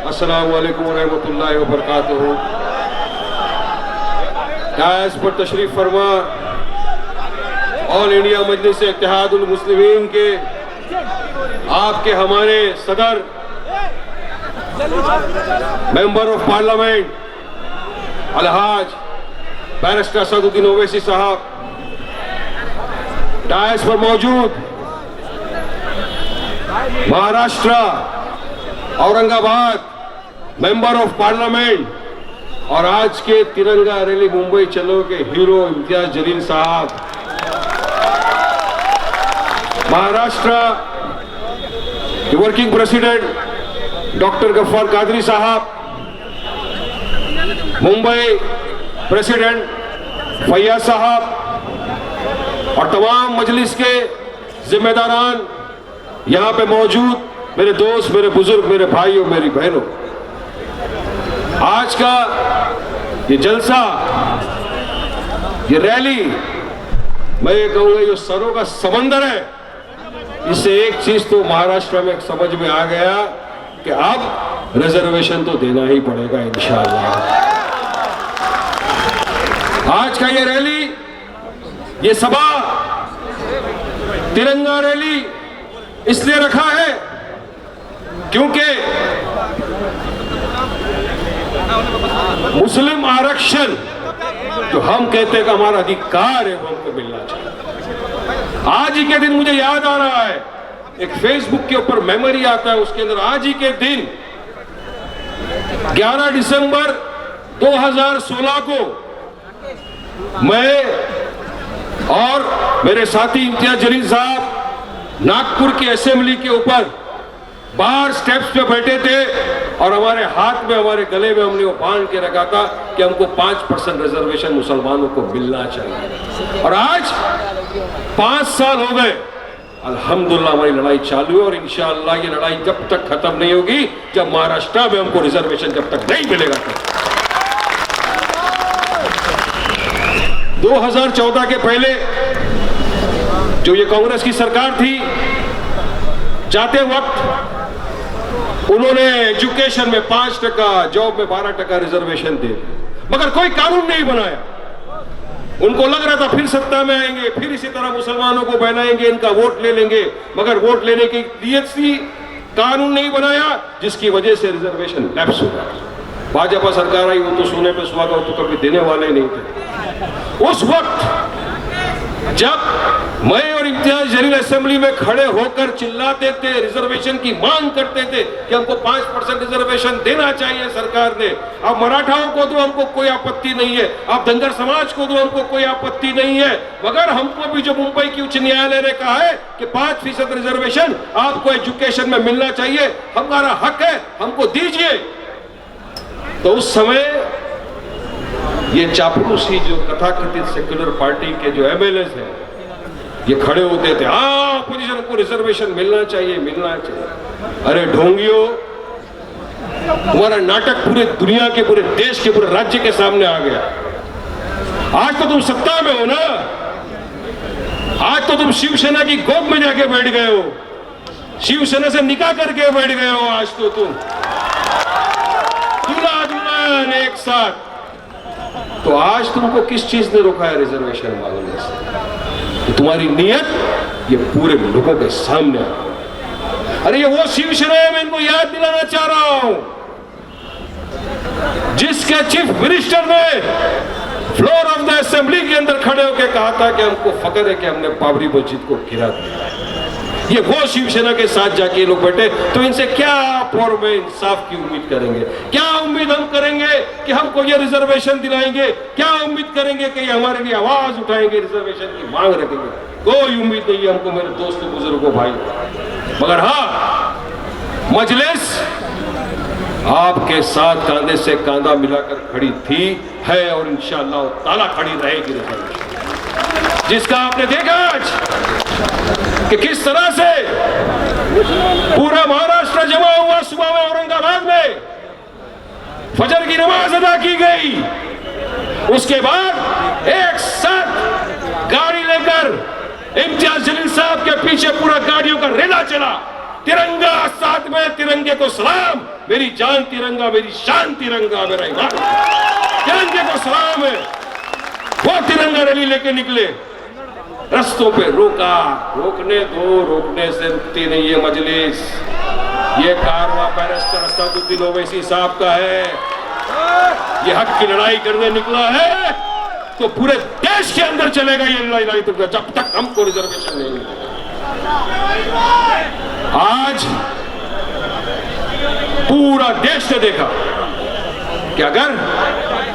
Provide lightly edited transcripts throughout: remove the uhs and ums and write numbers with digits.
अस्सलामु अलैकुम रहमतुल्लाहि व बरकातुहू। डायस पर तशरीफ फरमा ऑल इंडिया मजलिस इत्तेहादुल मुस्लिमीन के आपके हमारे सदर मेंबर ऑफ पार्लियामेंट अलहाज बैरिस्टर असदुद्दीन ओवैसी साहब, डायस पर मौजूद Maharashtra Aurangabad member of parliament और आज के तिरंगा रैली मुंबई चलो के हीरो इम्तियाज जलील साहब, महाराष्ट्र के working president doctor Gaffar Qadri साहब, मुंबई प्रेसिडेंट फैयाज साहब और तमाम मजलिस के जिम्मेदारान, यहां पे मौजूद मेरे दोस्त, मेरे बुजुर्ग, मेरे भाइयों, मेरी बहनों, आज का ये जलसा, ये रैली, मैं ये कहूंगा ये सरों का समंदर है। इससे एक चीज तो महाराष्ट्र में समझ में आ गया कि अब रिजर्वेशन तो देना ही पड़ेगा इंशाअल्लाह। आज का ये रैली, ये सभा, तिरंगा रैली इसलिए रखा है क्योंकि मुस्लिम आरक्षण जो हम कहते हैं कि हमारा अधिकार है वो हमको मिलना चाहिए। आज ही के दिन मुझे याद आ रहा है, एक फेसबुक के ऊपर मेमोरी आता है, उसके अंदर आज ही के दिन 11 दिसंबर 2016 को मैं और मेरे साथी इम्तियाज जलील साहब नागपुर की असेंबली के ऊपर बाहर स्टेप्स पे बैठे थे और हमारे हाथ में, हमारे गले में हमने वो बांध के रखा था कि हमको 5% रिजर्वेशन मुसलमानों को मिलना चाहिए। और आज 5 साल हो गए, अल्हम्दुलिल्लाह हमारी लड़ाई चालू है और इंशाअल्लाह ये लड़ाई जब तक खत्म नहीं होगी जब महाराष्ट्र में हमको रिजर्वेशन जब तक नहीं मिलेगा। 2014 के पहले जो ये कांग्रेस की सरकार थी, जाते वक्त उन्होंने एजुकेशन में 5%, जॉब में 12% रिजर्वेशन दे, मगर कोई कानून नहीं बनाया। उनको लग रहा था फिर सत्ता में आएंगे, फिर इसी तरह मुसलमानों को बहलाएंगे, इनका वोट ले लेंगे, मगर वोट लेने की नीयत से कानून नहीं बनाया, जिसकी वजह से रिजर्वेशन लैप्स हो गया। भाजपा सरकार आई, वो तो सोने पे सुहागा, वो तो कभी देने वाले नहीं थे। उस वक्त जब मैं और इम्तियाज जलील असेंबली में खड़े होकर चिल्लाते थे, रिजर्वेशन की मांग करते थे कि हमको 5% रिजर्वेशन देना चाहिए सरकार ने, अब मराठाओं को दो, हमको कोई आपत्ति नहीं है, अब धनगर समाज को दो, हमको कोई आपत्ति नहीं है, मगर हमको भी जो मुंबई की उच्च न्यायालय ने कहा है कि 5% रिजर्वेशन आपको एजुकेशन में मिलना चाहिए, हमारा हक है, हमको दीजिए। तो उस समय ये चापलूसी जो तथाकथित सेक्युलर पार्टी के जो एमएलएस हैं, ये खड़े होते थे, हाँ अपोजिशन को रिजर्वेशन मिलना चाहिए, मिलना चाहिए। अरे ढोंगियों, तुम्हारा नाटक पूरे दुनिया के, पूरे देश के, पूरे राज्य के सामने आ गया। आज तो तुम सत्ता में हो ना, आज तो तुम शिवसेना की गोद में जाके बैठ गए हो, शिवसेना से निकाह करके बैठ गए हो। आज तो तुम दूल्हा दुल्हन एक साथ। तो आज तुमको किस चीज ने रोका है रिजर्वेशन मांगने से? तो तुम्हारी नीयत ये पूरे लोगों के सामने आ। अरे ये वो शिवसेना है, मैं इनको याद दिलाना चाह रहा हूं, जिसके चीफ मिनिस्टर ने फ्लोर ऑफ द असेंबली के अंदर खड़े होकर कहा था कि हमको फख्र है कि हमने बाबरी मस्जिद को गिरा दिया। ये वो शिवसेना के साथ जाके लोग बैठे, तो इनसे क्या फॉर्म में इंसाफ की उम्मीद करेंगे? क्या उम्मीद हम करेंगे कि हमको ये रिजर्वेशन दिलाएंगे? क्या उम्मीद करेंगे कि ये हमारे लिए आवाज उठाएंगे, रिजर्वेशन की मांग रखेंगे? कोई उम्मीद नहीं है हमको, मेरे दोस्तों, बुजुर्गों, भाई। मगर हाँ, मजलिस आपके साथ कांधे से कांधा मिलाकर खड़ी थी, है और इंशाअल्लाह ताला खड़ी रहेगी रिजर्वेशन, जिसका आपने देखा आज कि किस तरह से पूरा महाराष्ट्र जमा हुआ सुबह में औरंगाबाद में, फजर की नमाज अदा की गई, उसके बाद एक साथ गाड़ी लेकर इम्तियाज जलील साहब के पीछे पूरा गाड़ियों का रेला चला तिरंगा साथ में, तिरंगे को सलाम, मेरी जान तिरंगा, मेरी शान तिरंगा, मेरा ईमान तिरंगे को सलाम है। वो तिरंगा रैली लेके निकले, रस्तों पे रोका, रोकने दो, रोकने से रुकती नहीं ये मजलिस। ये कारवां बैरिस्टर असदुद्दीन ओवैसी साहब का है, ये हक की लड़ाई करने निकला है तो पूरे देश के अंदर चलेगा ये लड़ाई, तो जब तक हमको रिजर्वेशन नहीं मिलेगा। आज पूरा देश ने देखा कि अगर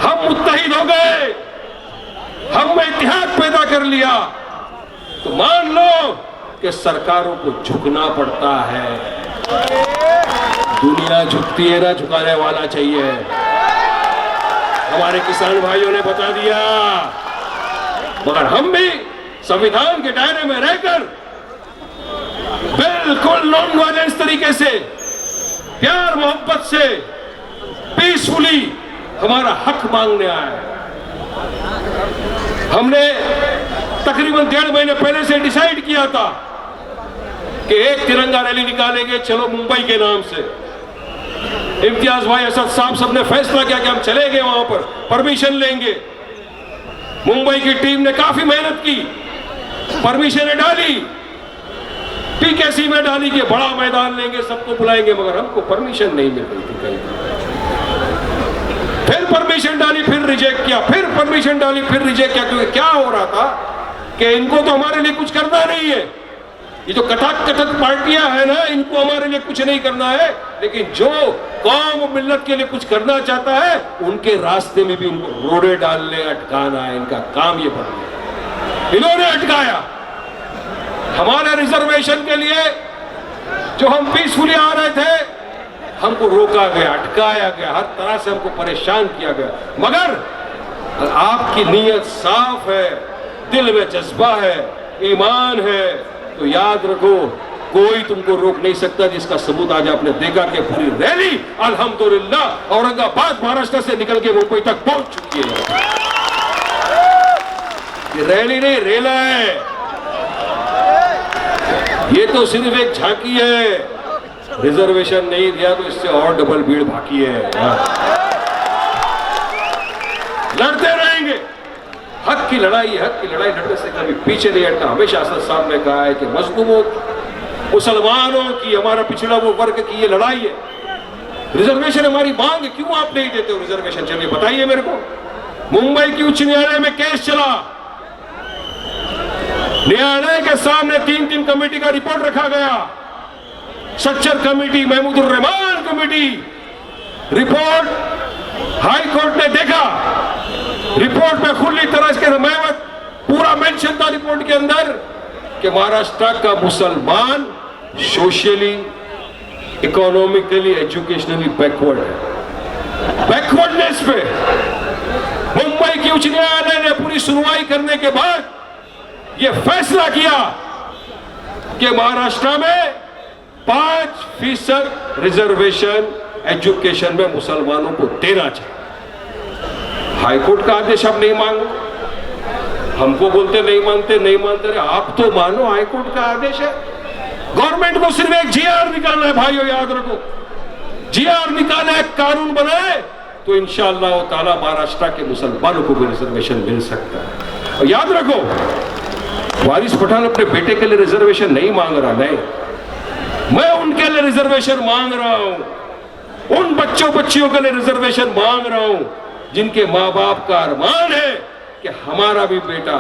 हम मुत्तहिद हो गए, हमने इत्तेहाद पैदा कर लिया, तो मान लो कि सरकारों को झुकना पड़ता है। दुनिया झुकती है ना, झुकाने वाला चाहिए। हमारे किसान भाइयों ने बता दिया, मगर हम भी संविधान के दायरे में रहकर बिल्कुल नॉन वायलेंस तरीके से, प्यार मोहब्बत से, पीसफुली हमारा हक मांगने आए। हमने तकरीबन 1.5 महीने पहले से डिसाइड किया था कि एक तिरंगा रैली निकालेंगे, चलो मुंबई के नाम से। इम्तियाज भाई, असद साहब सबने फैसला किया कि हम चलेंगे वहां पर, परमिशन लेंगे। मुंबई की टीम ने काफी मेहनत की, परमिशन डाली, पीकेसी में डाली कि बड़ा मैदान लेंगे, सबको बुलाएंगे, मगर हमको परमिशन नहीं मिल रही थी कहीं। फिर परमिशन डाली, फिर रिजेक्ट किया, फिर परमिशन डाली, फिर रिजेक्ट किया, क्योंकि क्या हो रहा था कि इनको तो हमारे लिए कुछ करना नहीं है। ये जो कथक पार्टियां है ना, इनको हमारे लिए कुछ नहीं करना है, लेकिन जो कौम मिल्लत के लिए कुछ करना चाहता है, उनके रास्ते में भी उनको रोड़े डालने, अटकाना है। इनका काम ये बन गया। इन्होंने अटकाया हमारे रिजर्वेशन के लिए। जो हम पीसफुली आ रहे थे, हमको रोका गया, अटकाया गया, हर तरह से हमको परेशान किया गया। मगर आपकी नीयत साफ है, दिल में जज्बा है, ईमान है, तो याद रखो, कोई तुमको रोक नहीं सकता। जिसका सबूत आज आपने देखा कि पूरी रैली अल्हम्दुलिल्लाह औरंगाबाद महाराष्ट्र से निकल के मुंबई तक पहुंच चुकी है। ये रैली नहीं, रेला है। ये तो सिर्फ एक झांकी है। रिजर्वेशन नहीं दिया तो इससे और डबल भीड़ बाकी है। लड़ते रहेंगे, हक की लड़ाई, हक की लड़ाई लड़ने से कभी पीछे नहीं हटना। हमेशा असद साहब ने कहा है कि मजलूमों, मुसलमानों की, हमारा पिछड़ा वो वर्ग की ये लड़ाई है। रिजर्वेशन हमारी मांग है, क्यों आप नहीं देते हो रिजर्वेशन? चलिए बताइए मेरे को। मुंबई की उच्च न्यायालय में केस चला, न्यायालय के सामने 3 कमेटी का रिपोर्ट रखा गया। Sachar committee, Mahmoodur Rahman committee, report high court ने देखा। रिपोर्ट में खुली तरह से पूरा मेंशन था रिपोर्ट के अंदर कि महाराष्ट्र का मुसलमान सोशली, इकोनॉमिकली, एजुकेशनली बैकवर्ड है। बैकवर्डनेस पे मुंबई की उच्च न्यायालय ने पूरी सुनवाई करने के बाद यह फैसला किया कि महाराष्ट्र में 5% रिजर्वेशन एजुकेशन में मुसलमानों को देना चाहिए। हाईकोर्ट का आदेश आप नहीं मांगो, हमको बोलते नहीं मानते, नहीं मानते। आप तो मानो, हाईकोर्ट का आदेश है। गवर्नमेंट को सिर्फ एक जीआर निकालना है भाइयों, याद रखो। जीआर निकाले, एक कानून बनाए, तो इंशाअल्लाह ताला महाराष्ट्र के मुसलमानों को भी रिजर्वेशन मिल सकता है। और याद रखो, वारिस पठान अपने बेटे के लिए रिजर्वेशन नहीं मांग रहा, नहीं, मैं उनके लिए रिजर्वेशन मांग रहा हूं। उन बच्चियों के लिए रिजर्वेशन मांग रहा हूं जिनके माँ बाप का अरमान है कि हमारा भी बेटा,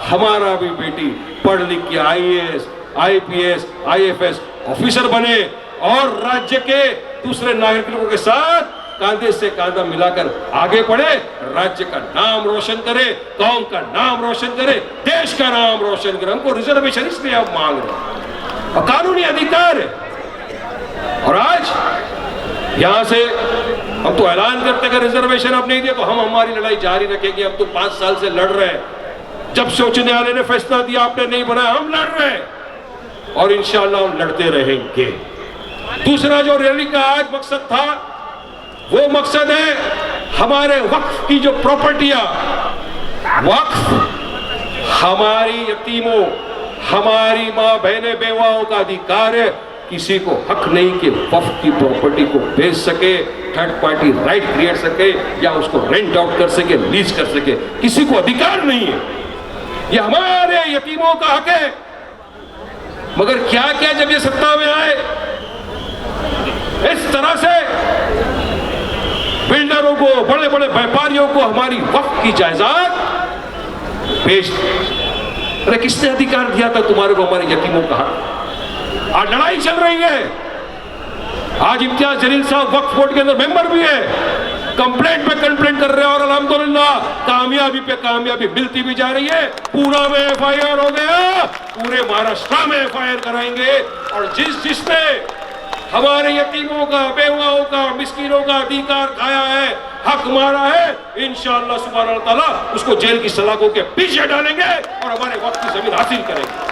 हमारा भी बेटी पढ़ लिख के IAS, IPS, IFS ऑफिसर बने और राज्य के दूसरे नागरिकों के साथ कांधे से कांधा मिलाकर आगे बढ़े, राज्य का नाम रोशन करे, कौम का नाम रोशन करे, देश का नाम रोशन करे। हमको रिजर्वेशन इसलिए आप मांग रहे हैं और कानूनी अधिकार है। और आज यहां से हम तो ऐलान करते हैं कि रिजर्वेशन अब नहीं दिया तो हम हमारी लड़ाई जारी रखेंगे। हम तो 5 साल से लड़ रहे हैं। जब से उच्च न्यायालय ने फैसला दिया, आपने नहीं बनाया, हम लड़ रहे हैं और इंशाअल्लाह हम लड़ते रहेंगे। दूसरा जो रैली का आज मकसद था, वो मकसद है हमारे वक्फ की जो प्रॉपर्टियां, वक्फ हमारी यतीमों, हमारी मां बहने बेवाओं का अधिकार है किसी को हक नहीं कि वक्फ की प्रॉपर्टी को बेच सके, थर्ड पार्टी राइट क्रिएट सके या उसको रेंट आउट कर सके, लीज कर सके। किसी को अधिकार नहीं है। ये हमारे यतीमों का हक है। मगर क्या क्या जब ये सत्ता में आए, इस तरह से बिल्डरों को, बड़े बड़े व्यापारियों को हमारी वक्फ की जायदाद बेच। अरे किसने अधिकार दिया था तुम्हारे को हमारे यतीमों का हक? आज लड़ाई चल रही है। आज इम्तियाज जलील साहब वक्फ बोर्ड के अंदर मेंबर भी है, कंप्लेंट पे कंप्लेंट कर रहे हैं और अल्हम्दुलिल्लाह कामयाबी पे कामयाबी मिलती भी जा रही है। पूरा में एफआईआर हो गया, पूरे महाराष्ट्र में एफआईआर कराएंगे। और जिसने हमारे यतीमों का, बेवाओं का, मिस्कीनों का अधिकार खाया है, हक मारा है, इंशाअल्लाह सुब्हानहू व तआला उसको जेल की सलाखों के पीछे डालेंगे और हमारे वक्त की जमीन हासिल करेंगे।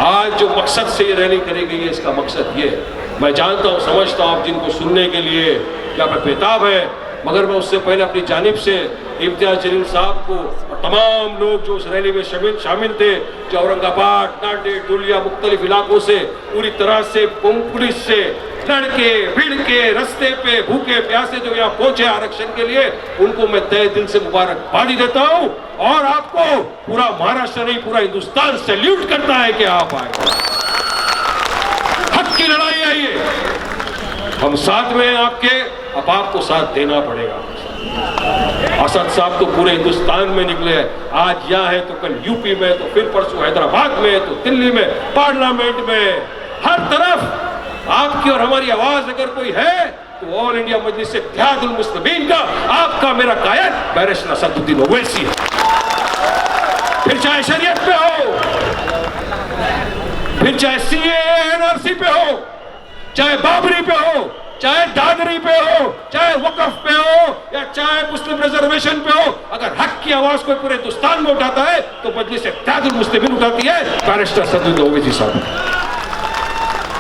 आज जो मकसद से ये रैली करी गई है, इसका मकसद ये है, मैं जानता हूँ, समझता हूँ आप जिनको सुनने के लिए क्या बेताब है, मगर मैं उससे पहले अपनी जानिब से इम्तियाज जलील साहब को और तमाम लोग जो उस रैली में शामिल थे, जो औरंगाबाद, नांदेड़, धुलिया, मुख्तलिफ इलाकों से पूरी तरह से पुलिस से लड़के भिड़ के रास्ते पे भूखे प्यासे जो यहाँ पहुंचे आरक्षण के लिए, उनको मैं तहे दिल से मुबारकबादी देता हूँ। और आपको पूरा महाराष्ट्र नहीं, पूरा हिंदुस्तान सैल्यूट करता है कि आप आए। हक की लड़ाई है ये, हम साथ में हैं आपके, अब आपको साथ देना पड़ेगा। असद साहब तो पूरे हिंदुस्तान में निकले हैं, आज यहाँ है तो कल यूपी में, तो फिर परसों हैदराबाद में, तो दिल्ली में, पार्लियामेंट में, हर तरफ आपकी और हमारी आवाज अगर कोई है तो ऑल इंडिया मजलिस इत्तेहादुल मुस्लिमीन का, आपका मेरा कायद बैरिस्टर असदुद्दीन ओवैसी है। फिर चाहे शरीयत पे हो, फिर चाहे सीएए एनआरसी पे हो, चाहे बाबरी पे हो, चाहे दादरी पे हो, चाहे वक्फ पे हो, या चाहे मुस्लिम रिजर्वेशन पे हो, अगर हक की आवाज कोई पूरे हिंदुस्तान में उठाता है तो मजलिस इत्तेहादुल मुस्लिमीन उठाती है, बैरिस्टर असदुद्दीन ओवैसी साहब।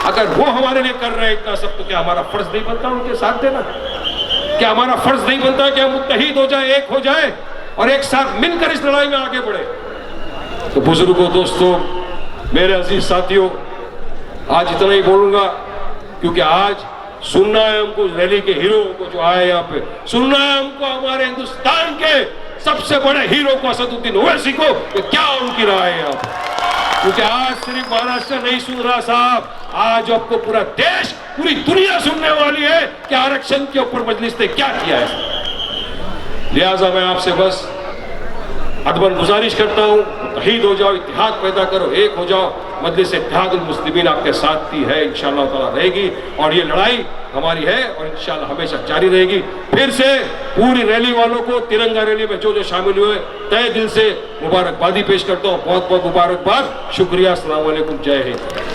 अगर वो हमारे लिए कर रहे हैं इतना सब, तो क्या हमारा फर्ज नहीं बनता उनके साथ देना? क्या हमारा फर्ज नहीं बनता कि हम मुत्तहिद हो जाए, एक हो जाए और एक साथ मिलकर इस लड़ाई में आगे बढ़े? तो बुजुर्गों, दोस्तों, मेरे अजीज साथियों, आज इतना ही बोलूंगा क्योंकि आज सुनना है हमको रैली के हीरो को जो आए यहाँ पे, सुनना है हमको हमारे हिंदुस्तान के सबसे बड़े हीरो को असदुद्दीन ओवैसी को, कि क्या उनकी राय है आप। क्योंकि आज सिर्फ महाराष्ट्र नहीं सुन रहा साहब, आज आपको पूरा देश, पूरी दुनिया सुनने वाली है कि आरक्षण के ऊपर मजलिस ने क्या किया है। लिहाजा मैं आपसे बस अदबन गुजारिश करता हूँ, मुत्तहिद हो जाओ, इत्तेहाद पैदा करो, एक हो जाओ। मजलिस इत्तेहादुल मुस्लिमीन आपके साथ ही है, इंशाअल्लाह ताला रहेगी, और ये लड़ाई हमारी है और इंशाअल्लाह हमेशा जारी रहेगी। फिर से पूरी रैली वालों को, तिरंगा रैली में जो जो शामिल हुए, तहे दिल से मुबारकबादी पेश करता हूँ। बहुत बहुत मुबारकबाद, शुक्रिया, अस्सलाम वालेकुम, जय हिंद।